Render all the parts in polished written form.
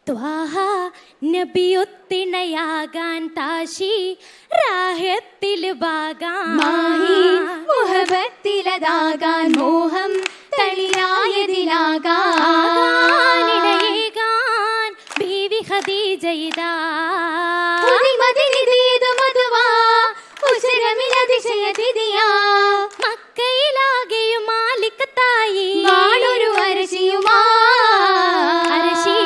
ത്വാഹ നബിയൊത്തിണയാകാൻ താശി രാഹത്തിൽ ബാഗാൻ മുഹബത്തിലതാകാൻ മോഹം തളിരായതിലാകാൻ ഇടയേകാൻ ബീവി ഖദീജയിതാ മധുവാ ഉശരമിലതിശയതിദിയാ മക്കയിലാകെയും മാലിക്കത്തായി വാളൊരു അരശിയുമാ അരശി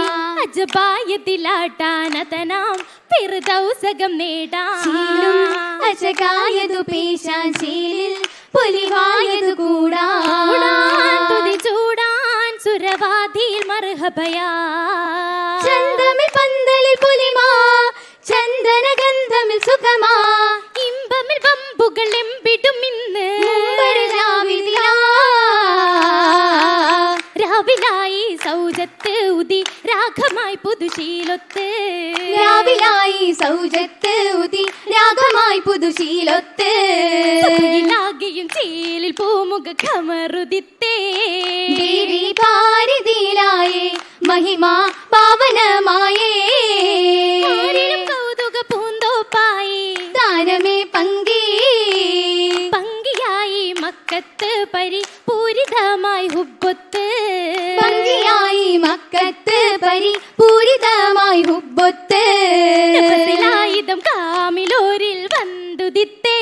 അജബായതിലാട്ടാനതനാം ഫിർദൗസകം നേടാൻ അശകായതു പേശാൻ ശീലിൽ പൊലിവായതു കൂടാൻ തുതി ചൂടാൻ സുരവാദിയിൽ മർഹബയാ ചന്തമിൽ പന്തലിൽ പുലിമാ ചന്ദന ഗന്ധമിൽ സുഖമാ ഇമ്പമിൽ വമ്പുകൾ എമ്പിടും ഇന്ന് രാവിലായി സൗജത്ത് ഉതി രാഗമായി പുതുശീലൊത്ത് രാവിലായി സൗജത്ത് ഉതി രാഗമായി പുതുശീലൊത്ത് ലാകെയും ചേലിൽ പൂമുഖ ഖമറുദിത്തേ ദേവി പാരിതിയിലായേ മഹിമാ പാവനമായേ കൗതുക പൂന്തോപ്പായി താരമേ പങ്കിയായി മക്കത്ത് പരിപൂരിതമായി ഹുബ്ബൊത്ത് പങ്കിയായി മക്കത്ത് പരിപൂരിതമായി ഹുബ്ബൊത്ത് ആയുധം കാമിലോരിൽ വന്തുദിത്തേ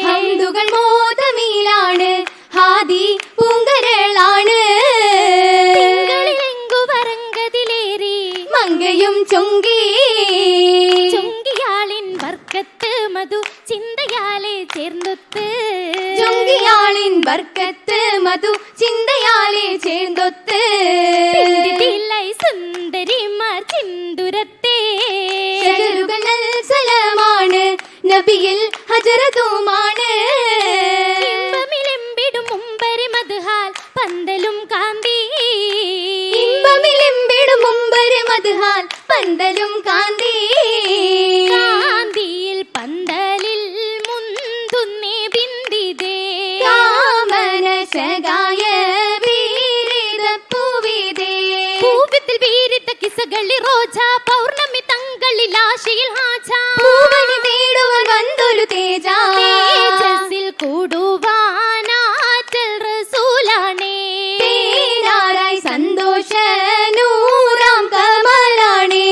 ഹംദുകൾ മോദമീലാണ് ഹാദി പൂങ്കരളാണ് തിങ്കളിലെങ്കു വരങ്കതിലേറി മങ്കയും ചൊങ്കിയാളിൻ വർക്കത്ത് മധു ചിന്തയാലെ ചേർന്നൊത്ത് ചൊങ്കിയാളിൻ ബർക്കത്ത് മധു ചിന്തയാലെ ചേർന്നൊത്ത് സുന്ദരിമാർ ചിന്തുരത്തേ സലമാണ് നബിയിൽ ഹജറതുമാണ് ഇമ്പമിലെമ്പിടും മുമ്പരി മദ്ഹാൽ പന്തലും കാന്തി ഇമ്പമിലെമ്പിടും മുമ്പര് മദ്ഹാൽ പന്തലും കാന്തി കാന്തിയിൽ പന്തലിൽ മുന്തുന്നേ ബിന്ദിതേ കാമനശകായ വീരിതപ്പൂവിതേ പൂവത്തിൽ വീരിത കിസകളി റോജ പൗർണമി തങ്ങളിൽ ആശയിൽ ഹാജ പൂവനി തേടുവാൻ വന്നൊരു തേജസ്സിൽ കൂടുവാനാറ്റൽ റസൂലാണേ തേനാരായി സന്തോഷ നൂറാം കമലാണേ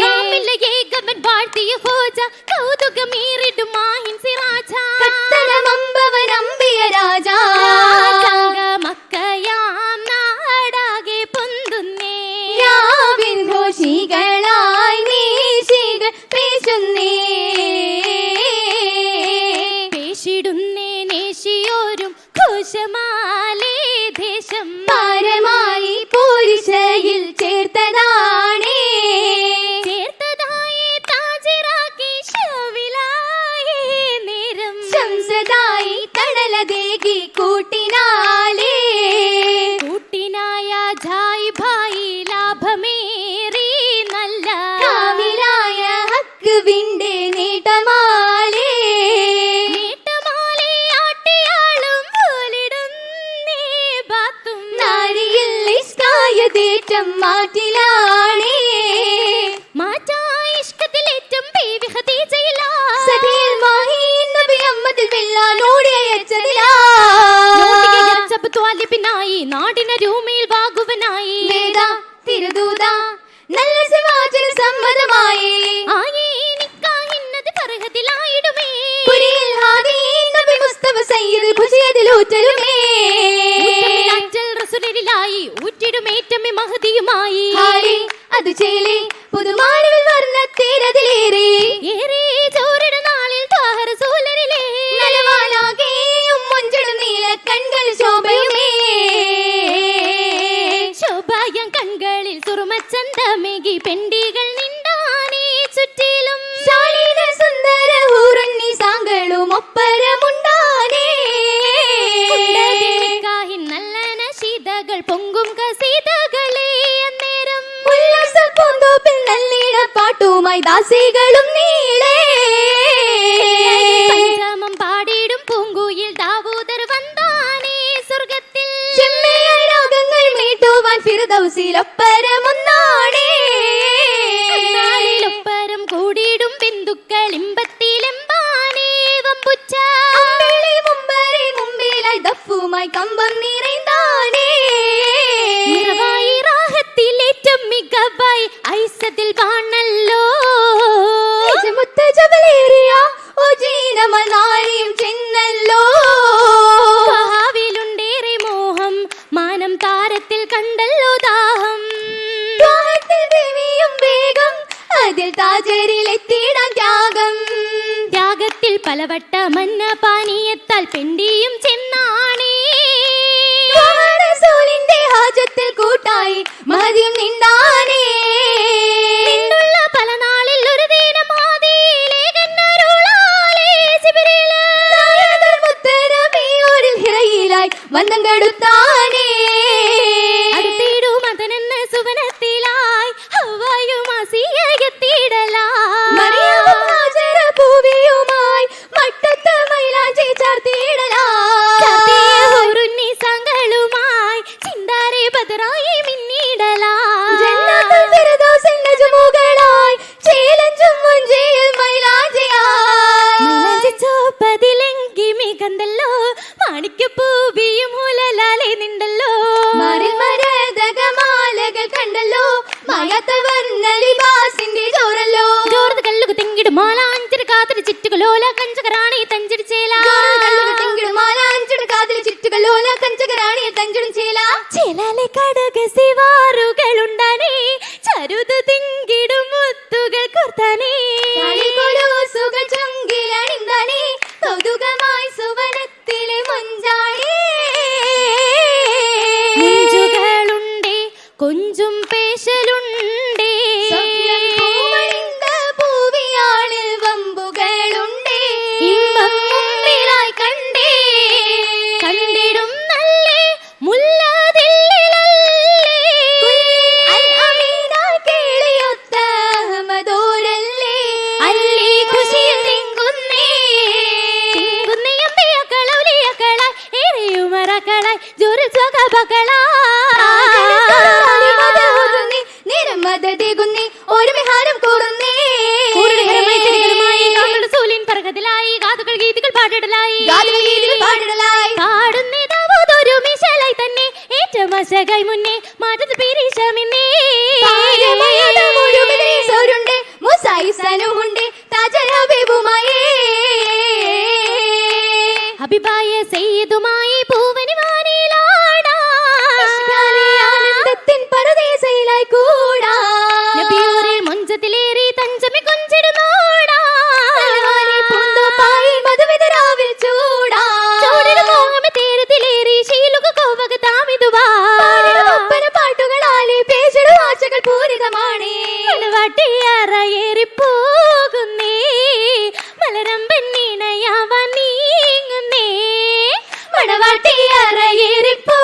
കാമില ഏകമൻ വാഴ്ത്തിയ ഹോജ കൗതുകമീറിടും മാഹിൻ സിറാജ കത്തനമമ്പവൻ അമ്പിയ രാജാ മക്കയാം നാടാകെ പൊന്തുന്നേ രാവിൻ ഘോഷികളായി നീശികൾ പേശുന്നേ പേശിടുന്നേ നേശിയോരും ഘോഷമാലേ ദേശം പാരമായി പോരിശയിൽ ചേർത്തതാണേ ചേർത്തതായി താജിറാക്കി ശവിലായേ നേരം ശംസദായി തണലദേകി കൂട്ടിനാലേ കൂട്ടിനായ ജായി ഭായി ലാഭമേറി നല്ല കാമിലായ ഹക്ക് വിന്റെ നീട്ടമാലേ നീട്ടമാലേ ആട്ടിയാളും പോലിടുന്നേ ബാത്തും നാരിയിൽ ഇഷ്ടായതേറ്റം മാറ്റിലാണേ മാറ്റായി ഇഷ്കത്തിലേറ്റം ബീവി ഖദീജയിലാ സതിയിൽ മാഹീൻ നബി അമ്മദിൽ വെള്ളാനോടെ അയച്ചതിലാ ായി നാടിന രൂമയിൽ വാകുവനായി വേദ തിരുദൂത നല്ല സിവാചന സമ്മതമായി ആയേ നിക്കാഹിന്നത് ഫർഹത്തിലായിടുമേ പുരിയിൽ ഹാദീൻ നബി മുസ്തഫ സയ്യിദ് ഖുശിയതിലൂറ്റലുമേ അജ്ജൽ റസൂലിലായി ഊറ്റിടുമേറ്റമേ മഹദിയുമായി ഹാലേ അത് ചേലേ പുതുമാനവിൽ വർണ്ണത്തേരതിലേറെ ഏറെ ചോരിട നാളിൽ ത്വാഹ റസൂലരിലേ നലവാലാകെയും മൊഞ്ചിടും നീല കൺകൾ ശോഭയുമേ ശോഭായം കൺകളിൽ സുറുമച്ചന്തമേകി പെണ്ടികൾ നിണ്ടാനേ ചുറ്റിലും ശാലീന സുന്ദര ഹൂറുണ്ണി സാങ്കളും ഒപ്പരമുണ്ടാനേ നിക്കാഹിൻ നല്ല നശീതകൾ പൊങ്കും കസീതകളേ അന്നേരം ഉല്ലാസ പൂന്തോപ്പിൽ നല്ലീട പാട്ടുമായി ദാസികളും നീളേ പഞ്ചമം പാടിയിടും പൂങ്കുയിൽ ദാവൂദർ വന്താനേ സ്വർഗത്തിൽ ചെമ്മയായി രാഗങ്ങൾ മീട്ടുവാൻ ഫിർദൗസിലൊപ്പരമൊന്നാണേ ഹബീബുമായി കമ്പം നിറൈന്താനേ നിറവായി റാഹത്തിലേറ്റം മികവായി ഐസതിൽ വാണല്ലോ മുത്ത ജബലേറിയ ഓജീനമനാരിയും ചെന്നല്ലോ കാവിലുണ്ടേറെ മോഹം മാനം താരത്തിൽ കണ്ടല്ലോ ദാഹം ദേവിയും വേഗം അതിൽ താജരിലെത്തിയിടാൻ ത്യാഗത്തിൽ പലവട്ട മന്ന പാനീയത്താൽ പെണ്ടിയും ചെന്നാണേ റസൂലിന്റെ ഹാജത്തിൽ കൂട്ടായി മഹദിയും നിന്നാനേ നിന്നുള്ള പല നാളിൽ ഒരു ദിനം ആദിയിലേകന്നരുളാലേ സിബിരില് മുത്തരബിയോരിൽ ഹിറയിലായി വന്നം കെടുത്താനേ അടുത്തിടും അതനെന്ന സുവനത്തിലായി ഹവ്വായും ആസിയയെത്തിയിടലായി മറിയവും ഹാജറ പൂവിയുമായി മട്ടത്ത് മൈലാഞ്ചി ചാർത്തിയ ഹുറുന്നിസങ്ങളുമായി ചിന്താരെ ബദറായി മിന്നിടലായി ജന്നത്തുൽ ഫിർദൗസിന്റെ ജമുകളായി ചേലഞ്ചും മുഞ്ചിയിൽ മൈലാഞ്ചിയായി മൈലാഞ്ചി ചോപ്പതിലെങ്കി മികന്തല്ലോ മാണിക്യപ്പൂവിയും ഹുലലാലെ നിണ്ടല്ലോ മാറിൽ മരതകമാലകൾ കണ്ടല്ലോ മായാത്ത വർണ്ണ ലിബാസിന്റെ ചോരല്ലോ ജോർദ് കല്ലുക തെങ്കിടും മാലാഞ്ചിരി കാത്തിരി ചിറ്റുകളോല കഞ്ചകറാണി തഞ്ചിരി ചേല ചേലാലെ കടക സിവാറുകളുണ്ടാനേ ചരുതു തിങ്കിടും മുത്തുകൾ കുർത്താനേ സുവനത്തിലെ മഞ്ചാണേ മുഞ്ചുകളുണ്ടേ കൊഞ്ചും പേശലുണ്ടേ പൂവിയാളിൽ വമ്പുകളുണ്ടേ ഇമ്പം മുമ്പിലായി കണ്ടേ കണ്ടിടും നല്ലേ മുല്ലാതില്ലല്ലേ കേളിയൊത്ത അഹ്മദോരല്ലേ അല്ലി ഖുശിയിൽ തിങ്കുന്നേ തിങ്കുന്നയമ്പയക്കളൗലിയക്കളായി ഏറെയുമറകളായി ജോറിൽ സ്വകബകളായി നിരമതേകുന്നേ ഒരു വിഹാരം കൂറുന്നേ സൂലിൻ പറകതിലായി കാതുകൾ ഗീതികൾ പാടിടലായി പാടിടലായി പാടുന്നിതാവതൊരു മിശലായി തന്നെ ഏറ്റവും അശകായി മുന്നേ മാറ്റത്ത് പീരീശമിന്നേ സൗരുണ്ട് മുസായി സനുണ്ട് താജൽ ഹബീബുമായേ ഹബീബായ സയ്യിദുമായി പൂവനി വാനിലാടാ ആനന്ദത്തിൻ പരദേശയിലായി കൂടാ നബിയോരെ മുഞ്ചത്തിലേറി തഞ്ചമി കൊഞ്ചിടുന്നോടാ പൂന്തോപ്പായി മധുവിതരാവിൽ ചൂടാ ചൂടിനു മോഹമെ തേരത്തിലേറി ശീലുക കോവക താമിതുവാ ഒപ്പന പാട്ടുകളാലെ പേശിടു ആശകൾ പൂരിതമാണേ വട്ടിയറയേറിപ്പോകുന്നേ മലരമ്പൻ നീണയാവാൻ നീങ്ങുന്നേ മണവാട്ടിയറയേറിപ്പോ